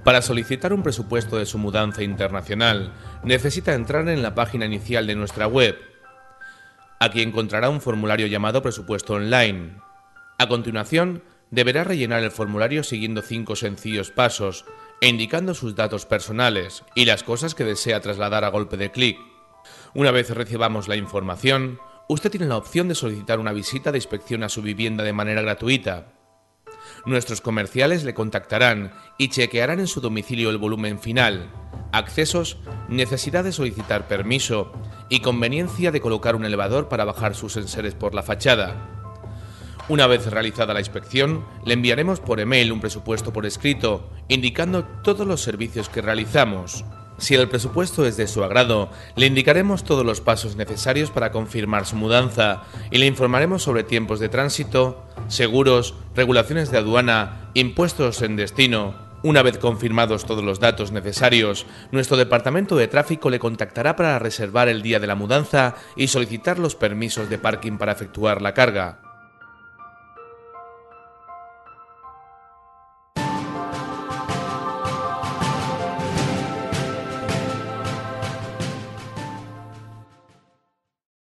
Para solicitar un presupuesto de su mudanza internacional, necesita entrar en la página inicial de nuestra web. Aquí encontrará un formulario llamado Presupuesto Online. A continuación, deberá rellenar el formulario siguiendo 5 sencillos pasos e indicando sus datos personales y las cosas que desea trasladar a golpe de clic. Una vez recibamos la información, usted tiene la opción de solicitar una visita de inspección a su vivienda de manera gratuita. Nuestros comerciales le contactarán y chequearán en su domicilio el volumen final, accesos, necesidad de solicitar permiso y conveniencia de colocar un elevador para bajar sus enseres por la fachada. Una vez realizada la inspección, le enviaremos por email un presupuesto por escrito, indicando todos los servicios que realizamos. Si el presupuesto es de su agrado, le indicaremos todos los pasos necesarios para confirmar su mudanza y le informaremos sobre tiempos de tránsito, seguros, regulaciones de aduana, impuestos en destino. Una vez confirmados todos los datos necesarios, nuestro departamento de tráfico le contactará para reservar el día de la mudanza y solicitar los permisos de parking para efectuar la carga.